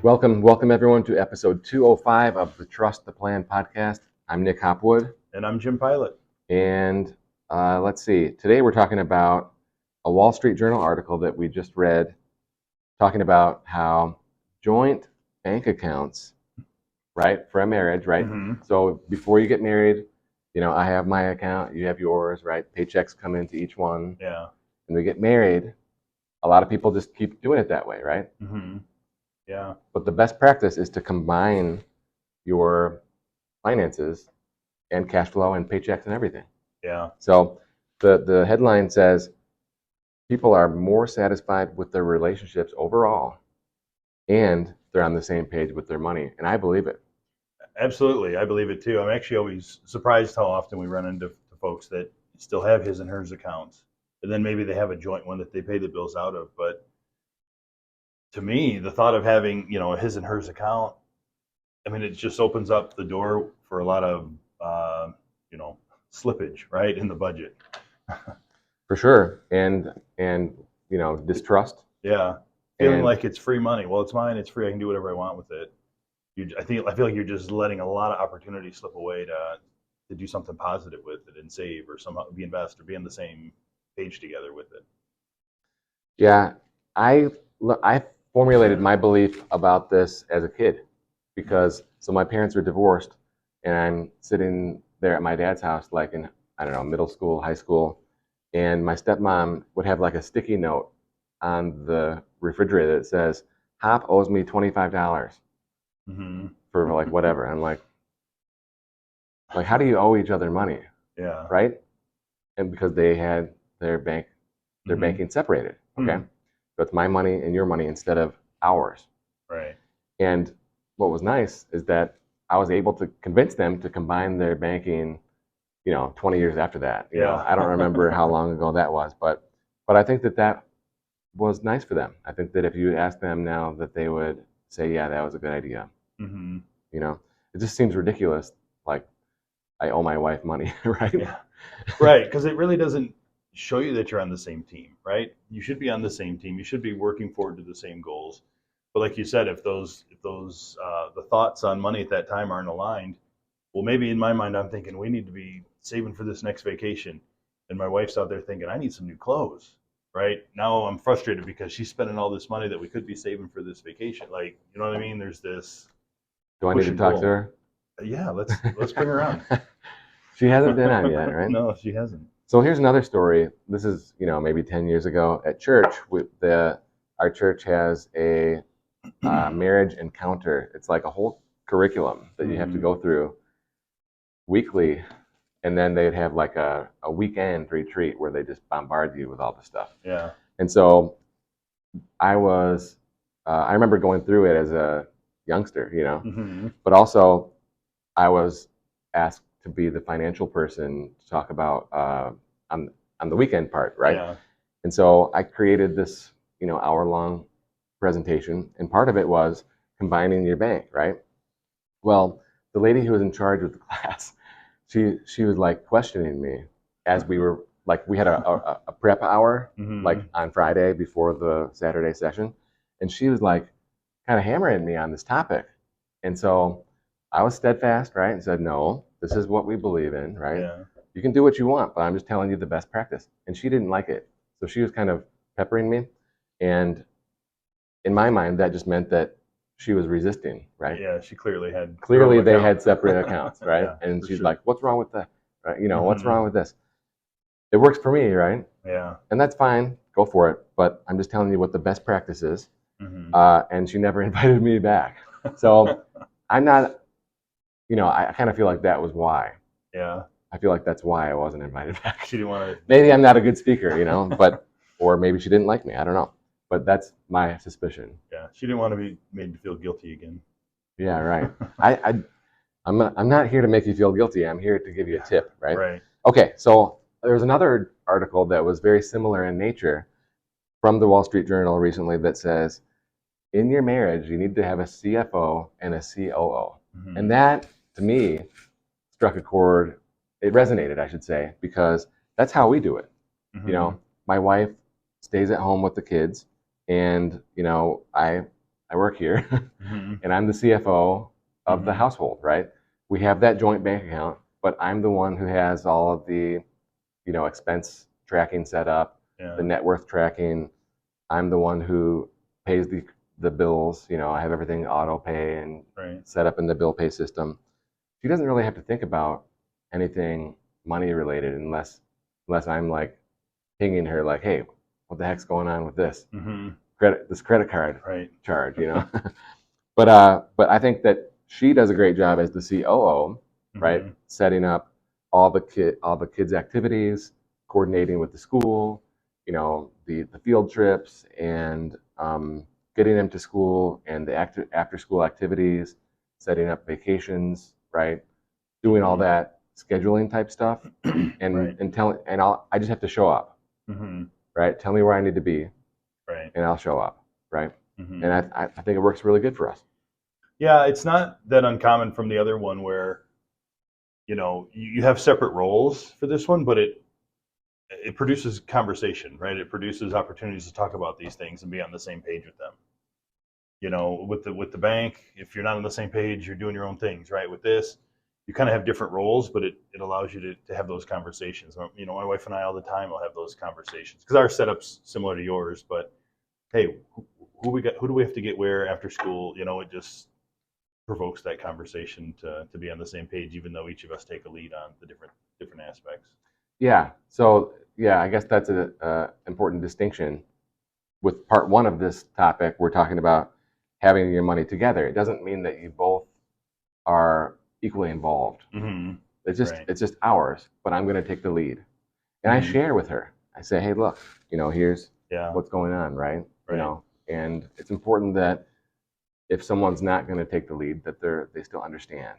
Welcome everyone to episode 205 of the Trust the Plan podcast. I'm Nick Hopwood. And I'm Jim Pilat. And let's see, today we're talking about a Wall Street Journal article that we just read, talking about how joint bank accounts, right, for a marriage, right? Mm-hmm. So before you get married, I have my account, you have yours, right? Paychecks come into each one. Yeah. And we get married, a lot of people just keep doing it that way, right? Mm-hmm. Yeah. But the best practice is to combine your finances and cash flow and paychecks and everything. Yeah. So the headline says people are more satisfied with their relationships overall, and they're on the same page with their money. And I believe it. Absolutely. I believe it too. I'm actually always surprised how often we run into folks that still have his and hers accounts. And then maybe they have a joint one that they pay the bills out of. But to me, the thought of having, a his and hers account, I mean, it just opens up the door for a lot of, slippage, right, in the budget. For sure. And distrust. Yeah. Feeling like it's free money. Well, it's mine. It's free. I can do whatever I want with it. I feel like you're just letting a lot of opportunity slip away to do something positive with it and save or somehow invest or be on the same page together with it. Yeah, I formulated my belief about this as a kid, because my parents were divorced, and I'm sitting there at my dad's house, like in, I don't know, middle school, high school, and my stepmom would have like a sticky note on the refrigerator that says, "Hop owes me $25 for like whatever." I'm like, how do you owe each other money? Yeah. Right? And because they had their banking separated. Okay. So it's my money and your money instead of ours. Right. And what was nice is that I was able to convince them to combine their banking, 20 years after that. I don't remember how long ago that was, but I think that was nice for them. I think that if you ask them now, that they would say, yeah, that was a good idea. Mm-hmm. It just seems ridiculous. Like, I owe my wife money, right? Yeah. Right, because it really doesn't show you that you're on the same team, right? You should be on the same team. You should be working forward to the same goals. But like you said, if those the thoughts on money at that time aren't aligned, well, maybe in my mind I'm thinking we need to be saving for this next vacation, and my wife's out there thinking I need some new clothes. Right now I'm frustrated because she's spending all this money that we could be saving for this vacation. Like, you know what I mean? There's this. Do I need to talk to her? Yeah, let's bring her on. She hasn't been on yet, right? No, she hasn't. So here's another story. This is, maybe 10 years ago at church. Our church has a marriage encounter. It's like a whole curriculum that you have to go through weekly, and then they'd have like a weekend retreat where they just bombard you with all this stuff. Yeah. And so I remember going through it as a youngster, but also I was asked to be the financial person to talk about on the weekend part, right? Yeah. And so I created this, hour-long presentation, and part of it was combining your bank, right? Well, the lady who was in charge of the class, she was like questioning me as we were like, we had a prep hour like on Friday before the Saturday session, and she was like kind of hammering me on this topic. And so I was steadfast, right, and said, no, this is what we believe in, right? Yeah. You can do what you want, but I'm just telling you the best practice. And she didn't like it. So she was kind of peppering me. And in my mind, that just meant that she was resisting, right? Yeah, she clearly had. Clearly they had separate accounts, right? Yeah, and she's sure. like, what's wrong with that? Right? What's wrong with this? It works for me, right? Yeah. And that's fine. Go for it. But I'm just telling you what the best practice is. And she never invited me back. So I'm not, I kind of feel like that was why. Yeah. I feel like that's why I wasn't invited back. She didn't want to. Maybe I'm not a good speaker, but, or maybe she didn't like me. I don't know. But that's my suspicion. Yeah. She didn't want to be made to feel guilty again. Yeah, right. I'm not here to make you feel guilty. I'm here to give you a tip, right? Right. Okay, so there's another article that was very similar in nature from the Wall Street Journal recently that says, in your marriage, you need to have a CFO and a COO. And that, to me, struck a chord. It resonated, I should say, because that's how we do it. My wife stays at home with the kids, and I I work here, Mm-hmm. and I'm the CFO of the Mhm. household, right? We have that joint bank account, but I'm the one who has all of the, expense tracking set up, the Yeah. net worth tracking. I'm the one who pays the bills. I have everything auto pay and Right. set up in the bill pay system. She doesn't really have to think about anything money related unless I'm like pinging her like, hey, what the heck's going on with this Mm-hmm. credit card Right. charge. But I think that she does a great job as the COO, right? Mm-hmm. Setting up all the kids' activities, coordinating with the school, the field trips, and getting them to school and the after school activities, setting up vacations, right? Doing all Mm-hmm. that scheduling type stuff, and Right. I just have to show up, Mm-hmm. right? Tell me where I need to be, Right. and I'll show up, right? Mm-hmm. And I think it works really good for us. Yeah, it's not that uncommon from the other one where, you have separate roles for this one, but it produces conversation, right? It produces opportunities to talk about these things and be on the same page with them. With the bank, if you're not on the same page, you're doing your own things, right? With this, you kind of have different roles, but it allows you to have those conversations. My wife and I all the time will have those conversations because our setup's similar to yours. But hey, who do we have to get where after school? It just provokes that conversation to be on the same page, even though each of us take a lead on the different aspects. Yeah. So yeah, I guess that's a important distinction. With part one of this topic, we're talking about having your money together. It doesn't mean that you both are equally involved. Mm-hmm. Right. It's just ours, but I'm going to take the lead. And I Mm-hmm. share with her. I say, hey, look, here's Yeah. what's going on, right? Right. And it's important that if someone's not going to take the lead, that they still understand.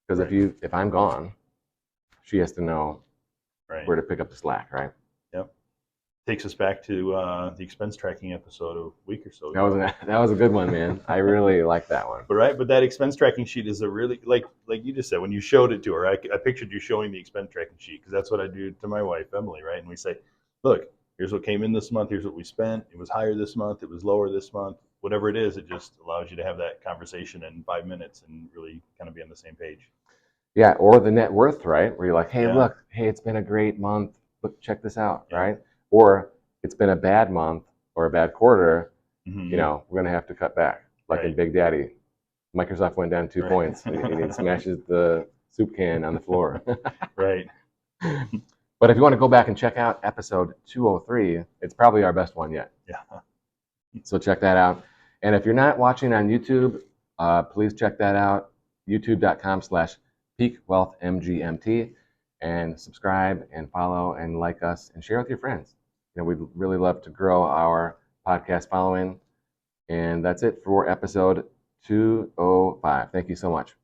Because Right. if I'm gone, she has to know Right. where to pick up the slack, right? Yep. Takes us back to the expense tracking episode a week or so That was ago. that was a good one, man. I really like that one. But that expense tracking sheet is a really like you just said when you showed it to her. I pictured you showing the expense tracking sheet because that's what I do to my wife Emily, right? And we say, look, here's what came in this month. Here's what we spent. It was higher this month. It was lower this month. Whatever it is, it just allows you to have that conversation in 5 minutes and really kind of be on the same page. Yeah, or the net worth, right? Where you're like, hey, Yeah. look, hey, it's been a great month. Look, check this out, Yep. right? Or it's been a bad month or a bad quarter. Mm-hmm. We're gonna have to cut back, like in Right. Big Daddy. Microsoft went down 2 points, and he Right. smashes the soup can on the floor. Right. But if you want to go back and check out episode 203, it's probably our best one yet. Yeah. So check that out. And if you're not watching on YouTube, please check that out. youtube.com/peakwealthmgmt and subscribe and follow and like us and share with your friends. We'd really love to grow our podcast following. And that's it for episode 205. Thank you so much.